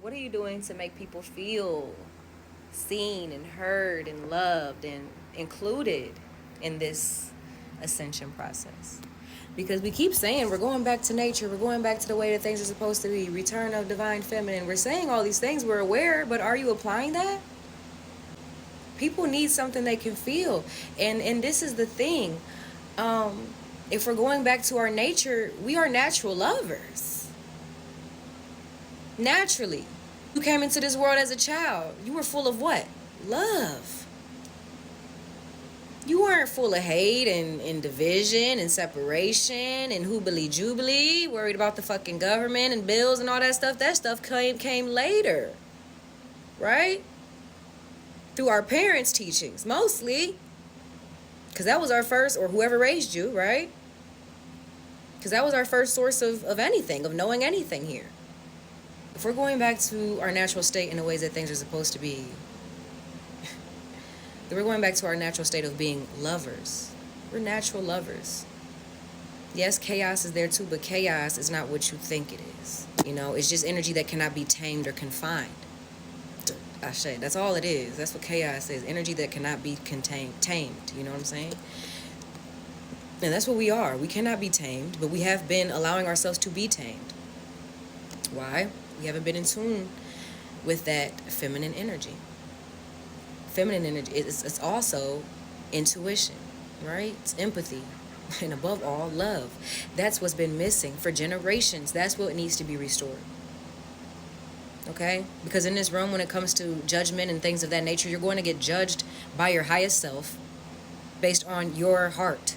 What are you doing to make people feel seen and heard and loved and included in this ascension process? Because we keep saying we're going back to nature, we're going back to the way that things are supposed to be, return of divine feminine. We're saying all these things, we're aware, but are you applying that? People need something they can feel. And this is the thing. If we're going back to our nature, we are natural lovers. Naturally. You came into this world as a child. You were full of what? Love. You weren't full of hate and division and separation and hoobly jubilee, worried about the fucking government and bills and all that stuff. That stuff came later. Right? Through our parents' teachings, mostly. Because that was our first, or whoever raised you, right? Because that was our first source of anything, of knowing anything here. If we're going back to our natural state in the ways that things are supposed to be, then we're going back to our natural state of being lovers. We're natural lovers. Yes, chaos is there too, but chaos is not what you think it is. You know, it's just energy that cannot be tamed or confined. I say that's all it is. That's what chaos is. Energy that cannot be tamed. You know what I'm saying? And that's what we are. We cannot be tamed, but we have been allowing ourselves to be tamed. Why? We haven't been in tune with that feminine energy. Feminine energy it's also intuition, right? It's empathy, and above all, love. That's what's been missing for generations. That's what needs to be restored. Okay? Because in this realm, when it comes to judgment and things of that nature, you're going to get judged by your highest self based on your heart.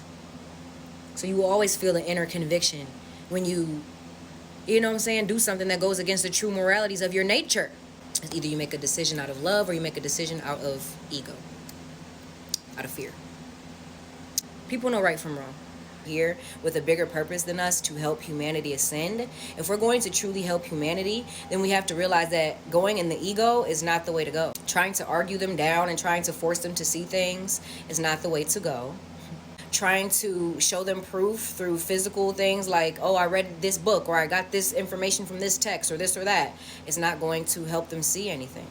So you will always feel an inner conviction when you know what I'm saying, do something that goes against the true moralities of your nature. Either you make a decision out of love or you make a decision out of ego, out of fear. People know right from wrong. Here with a bigger purpose than us to help humanity ascend. If we're going to truly help humanity, then we have to realize that going in the ego is not the way to go. Trying to argue them down and trying to force them to see things is not the way to go. Trying to show them proof through physical things like, oh, I read this book or I got this information from this text or this or that, is not going to help them see anything.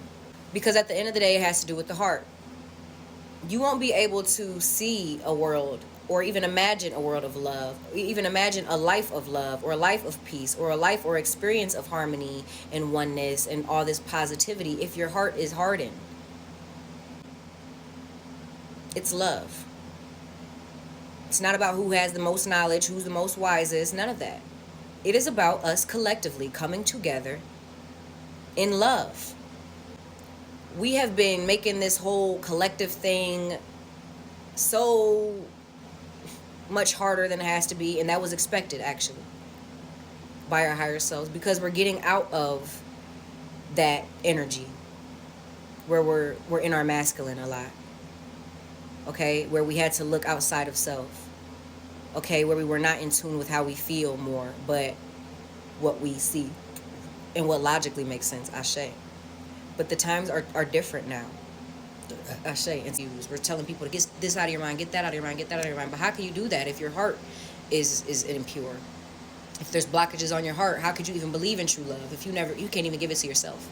Because at the end of the day, it has to do with the heart. You won't be able to see a world or even imagine a world of love, even imagine a life of love or a life of peace or a life or experience of harmony and oneness and all this positivity if your heart is hardened. It's love. It's not about who has the most knowledge, who's the most wisest, none of that. It is about us collectively coming together in love. We have been making this whole collective thing so much harder than it has to be, and that was expected actually by our higher selves, because we're getting out of that energy where we're in our masculine a lot. Okay, where we had to look outside of self. Okay, where we were not in tune with how we feel more, but what we see and what logically makes sense. Ashe. But the times are different now. Ashe. And we're telling people to get this out of your mind, get that out of your mind, get that out of your mind. But how can you do that if your heart is impure? If there's blockages on your heart, how could you even believe in true love if you can't even give it to yourself?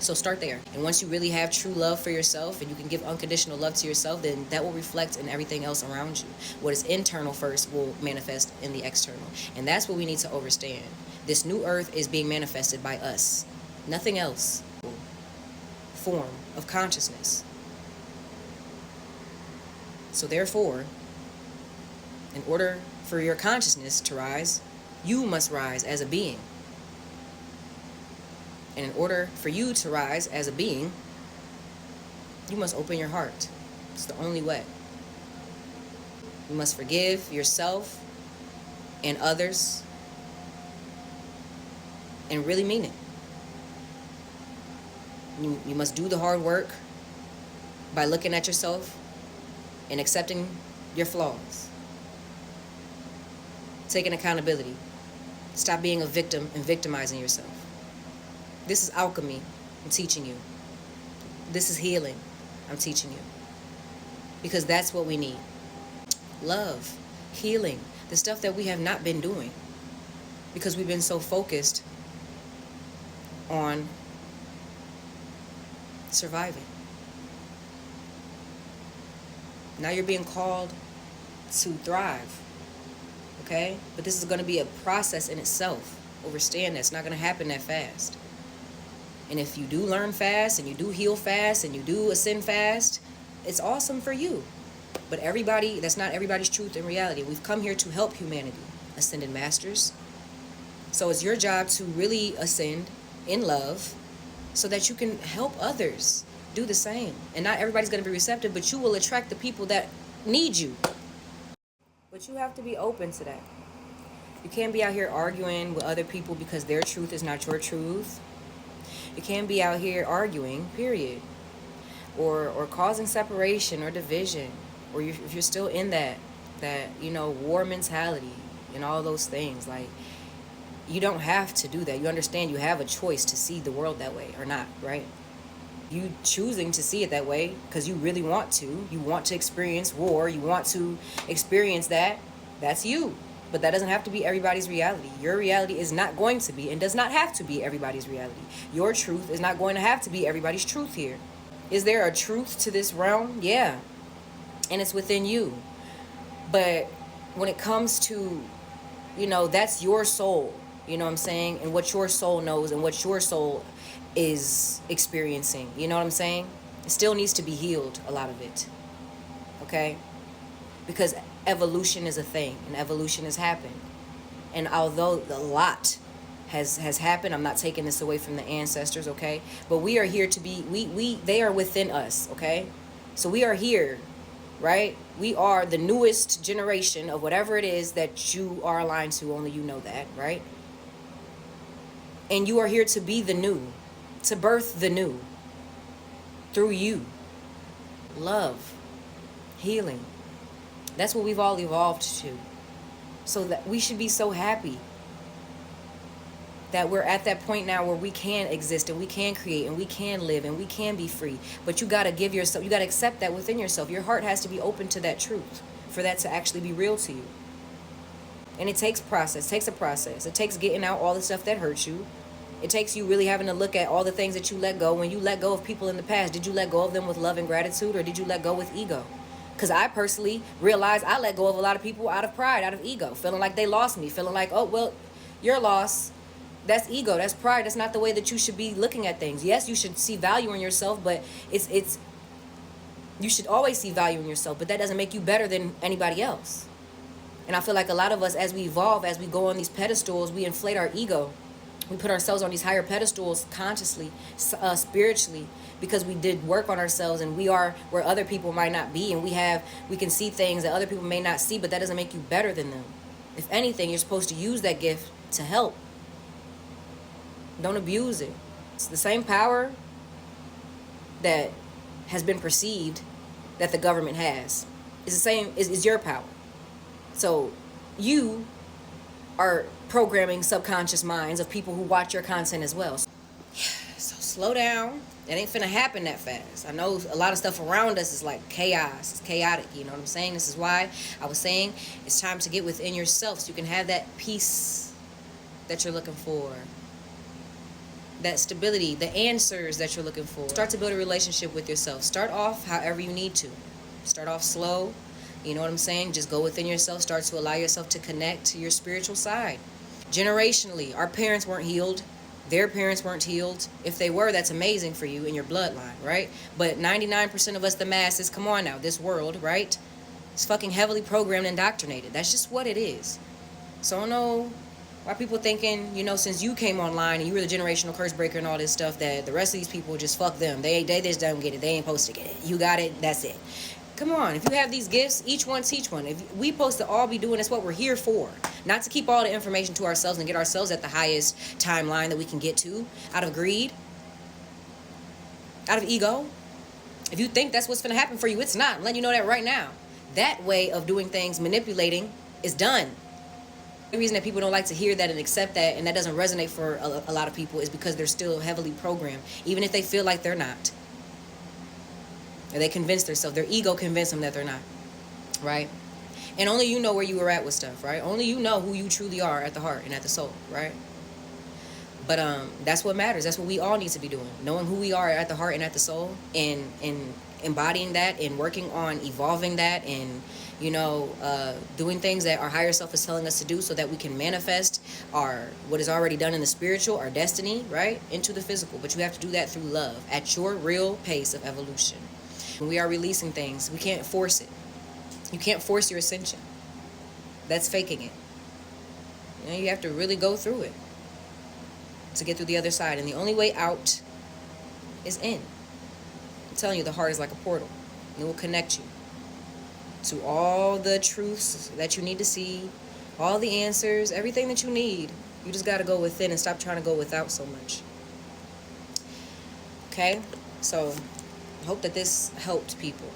So start there. And once you really have true love for yourself and you can give unconditional love to yourself, then that will reflect in everything else around you. What is internal first will manifest in the external. And that's what we need to understand. This new earth is being manifested by us. Nothing else. Form of consciousness. So therefore, in order for your consciousness to rise, you must rise as a being. And in order for you to rise as a being, you must open your heart. It's the only way. You must forgive yourself and others and really mean it. You must do the hard work by looking at yourself and accepting your flaws. Taking accountability. Stop being a victim and victimizing yourself. This is alchemy. I'm teaching you. This is healing. I'm teaching you. Because that's what we need. Love. Healing. The stuff that we have not been doing. Because we've been so focused on surviving. Now you're being called to thrive. Okay? But this is going to be a process in itself. Understand that it's not going to happen that fast. And if you do learn fast, and you do heal fast, and you do ascend fast, it's awesome for you. But everybody, that's not everybody's truth and reality. We've come here to help humanity, ascended masters. So it's your job to really ascend in love so that you can help others do the same. And not everybody's going to be receptive, but you will attract the people that need you. But you have to be open to that. You can't be out here arguing with other people because their truth is not your truth. You can't be out here arguing, period. Or causing separation or division. Or if you're still in that war mentality and all those things. Like, you don't have to do that. You understand you have a choice to see the world that way or not, right? You choosing to see it that way because you really want to. You want to experience war. You want to experience that. That's you. But that doesn't have to be everybody's reality. Your reality is not going to be and does not have to be everybody's reality. Your truth is not going to have to be everybody's truth here. Is there a truth to this realm? Yeah. And it's within you. But when it comes to, that's your soul. You know what I'm saying? And what your soul knows and what your soul is experiencing. You know what I'm saying? It still needs to be healed, a lot of it. Okay? Because evolution is a thing, and evolution has happened. And although a lot has happened, I'm not taking this away from the ancestors, okay? But we are here to be, they are within us, okay? So we are here, right? We are the newest generation of whatever it is that you are aligned to. Only you know that, right? And you are here to be the new, to birth the new through you. Love, healing. That's what we've all evolved to. So that we should be so happy that we're at that point now where we can exist and we can create and we can live and we can be free. But you got to give yourself, you got to accept that within yourself. Your heart has to be open to that truth for that to actually be real to you. And it takes process, it takes a process. It takes getting out all the stuff that hurts you. It takes you really having to look at all the things that you let go. When you let go of people in the past, did you let go of them with love and gratitude, or did you let go with ego? Because I personally realized I let go of a lot of people out of pride, out of ego, feeling like they lost me, feeling like, oh, well, your loss, that's ego, that's pride. That's not the way that you should be looking at things. Yes, you should see value in yourself, but it's you should always see value in yourself, but that doesn't make you better than anybody else. And I feel like a lot of us, as we evolve, as we go on these pedestals, we inflate our ego. We put ourselves on these higher pedestals consciously, spiritually, because we did work on ourselves and we are where other people might not be, and we can see things that other people may not see, but that doesn't make you better than them. If anything, you're supposed to use that gift to help. Don't abuse it. It's the same power that has been perceived that the government has. It's the same, is your power. So you are programming subconscious minds of people who watch your content as well. So slow down. It ain't finna happen that fast. I know a lot of stuff around us is like chaos. It's chaotic. You know what I'm saying? This is why I was saying it's time to get within yourself so you can have that peace that you're looking for. That stability, the answers that you're looking for. Start to build a relationship with yourself. Start off however you need to. Start off slow. You know what I'm saying? Just go within yourself. Start to allow yourself to connect to your spiritual side. Generationally, our parents weren't healed. Their parents weren't healed. If they were, that's amazing for you in your bloodline, right? But 99% of us, the masses, come on now, this world, right? It's fucking heavily programmed and indoctrinated. That's just what it is. So I don't know why people thinking, since you came online and you were the generational curse breaker and all this stuff, that the rest of these people just fuck them. They just don't get it. They ain't supposed to get it. You got it. That's it. Come on, if you have these gifts, each one teach one. If we supposed to all be doing this, what we're here for. Not to keep all the information to ourselves and get ourselves at the highest timeline that we can get to out of greed, out of ego. If you think that's what's going to happen for you, it's not. I'm letting you know that right now. That way of doing things, manipulating, is done. The reason that people don't like to hear that and accept that, and that doesn't resonate for a lot of people, is because they're still heavily programmed, even if they feel like they're not. Or they convince themselves, their ego convinced them that they're not, right? And only you know where you were at with stuff, right? Only you know who you truly are at the heart and at the soul, right? But that's what matters. That's what we all need to be doing. Knowing who we are at the heart and at the soul, and embodying that, and working on evolving that, and doing things that our higher self is telling us to do, so that we can manifest our what is already done in the spiritual, our destiny, right, into the physical. But you have to do that through love at your real pace of evolution. When we are releasing things, we can't force it. You can't force your ascension. That's faking it. You have to really go through it to get through the other side. And the only way out is in. I'm telling you, the heart is like a portal. It will connect you to all the truths that you need to see, all the answers, everything that you need. You just got to go within and stop trying to go without so much. Okay? So, I hope that this helped people,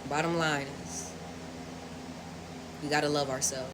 Bottom line is, we got to love ourselves.